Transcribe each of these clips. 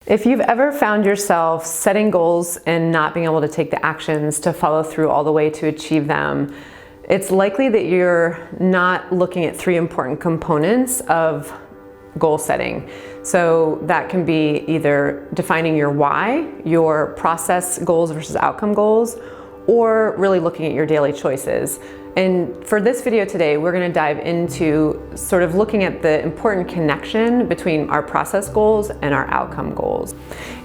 If you've ever found yourself setting goals and not being able to take the actions to follow through all the way to achieve them, it's likely that you're not looking at three important components of goal setting. So that can be either defining your why, your process goals versus outcome goals, or really looking at your daily choices. And for this video today, we're going to dive into sort of looking at the important connection between our process goals and our outcome goals.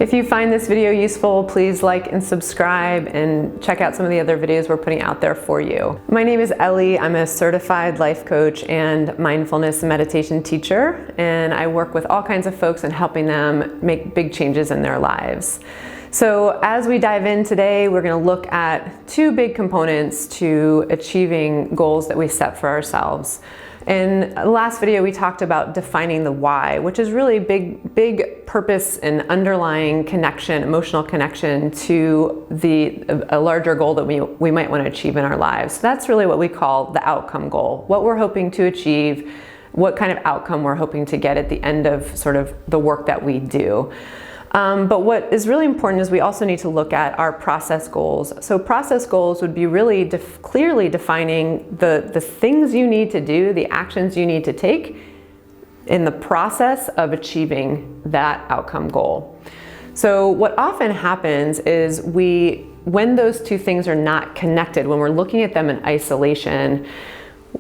If you find this video useful, please like and subscribe and check out some of the other videos we're putting out there for you. My name is Ellie. I'm a certified life coach and mindfulness and meditation teacher, and I work with all kinds of folks and helping them make big changes in their lives. So as we dive in today, we're going to look at two big components to achieving goals that we set for ourselves. In the last video, we talked about defining the why, which is really big purpose and underlying connection, emotional connection to a larger goal that we might want to achieve in our lives. So that's really what we call the outcome goal, what we're hoping to achieve, what kind of outcome we're hoping to get at the end of sort of the work that we do. But what is really important is we also need to look at our process goals. So process goals would be really clearly defining the things you need to do, the actions you need to take in the process of achieving that outcome goal. So what often happens is when those two things are not connected, when we're looking at them in isolation,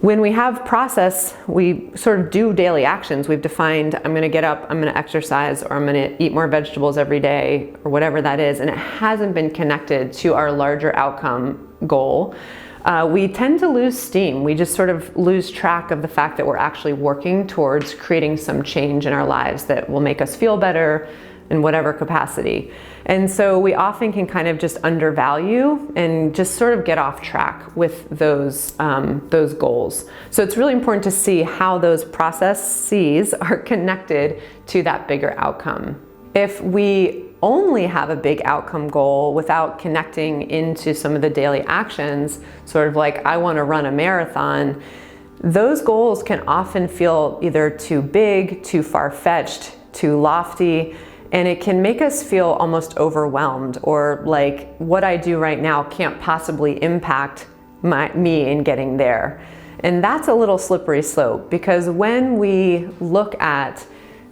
when we have process, we sort of do daily actions. We've defined, I'm going to get up, I'm going to exercise, or I'm going to eat more vegetables every day, or whatever that is, and it hasn't been connected to our larger outcome goal. We tend to lose steam. We just sort of lose track of the fact that we're actually working towards creating some change in our lives that will make us feel better in whatever capacity. And so we often can kind of just undervalue and just sort of get off track with those goals. So it's really important to see how those processes are connected to that bigger outcome. If we only have a big outcome goal without connecting into some of the daily actions, sort of like I want to run a marathon, those goals can often feel either too big, too far-fetched, too lofty, and it can make us feel almost overwhelmed, or like what I do right now can't possibly impact me in getting there. And that's a little slippery slope, because when we look at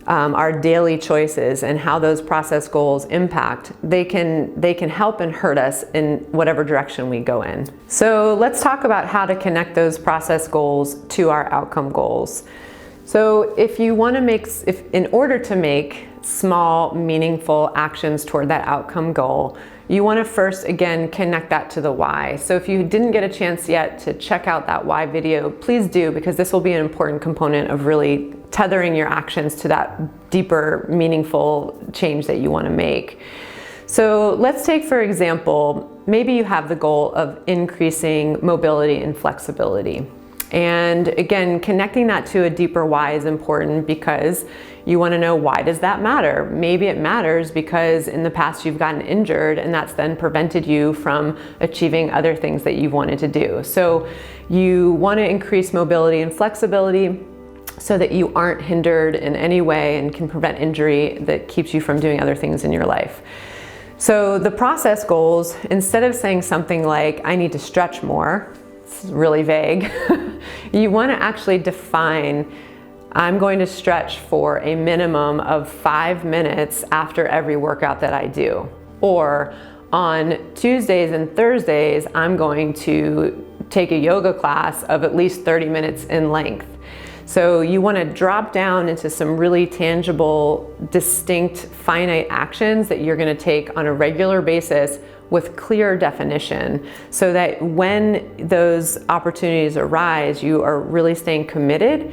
our daily choices and how those process goals impact, they can help and hurt us in whatever direction we go in. So let's talk about how to connect those process goals to our outcome goals. So in order to make small, meaningful actions toward that outcome goal, you want to first, again, connect that to the why. So if you didn't get a chance yet to check out that why video, please do, because this will be an important component of really tethering your actions to that deeper, meaningful change that you want to make. So let's take, for example, maybe you have the goal of increasing mobility and flexibility. And again, connecting that to a deeper why is important, because you want to know, why does that matter? Maybe it matters because in the past you've gotten injured, and that's then prevented you from achieving other things that you've wanted to do. So you want to increase mobility and flexibility so that you aren't hindered in any way and can prevent injury that keeps you from doing other things in your life. So the process goals, instead of saying something like, I need to stretch more, it's really vague, you want to actually define, I'm going to stretch for a minimum of 5 minutes after every workout that I do. Or on Tuesdays and Thursdays, I'm going to take a yoga class of at least 30 minutes in length. So you want to drop down into some really tangible, distinct, finite actions that you're going to take on a regular basis with clear definition, so that when those opportunities arise, you are really staying committed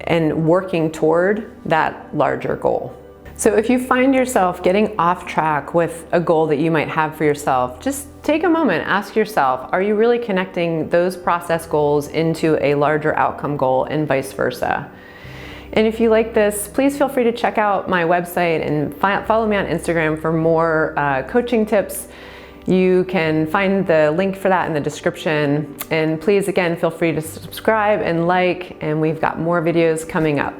and working toward that larger goal. So if you find yourself getting off track with a goal that you might have for yourself, just take a moment, ask yourself, are you really connecting those process goals into a larger outcome goal, and vice versa? And if you like this, please feel free to check out my website and follow me on Instagram for more coaching tips. You can find the link for that in the description. And please, again, feel free to subscribe and like, and we've got more videos coming up.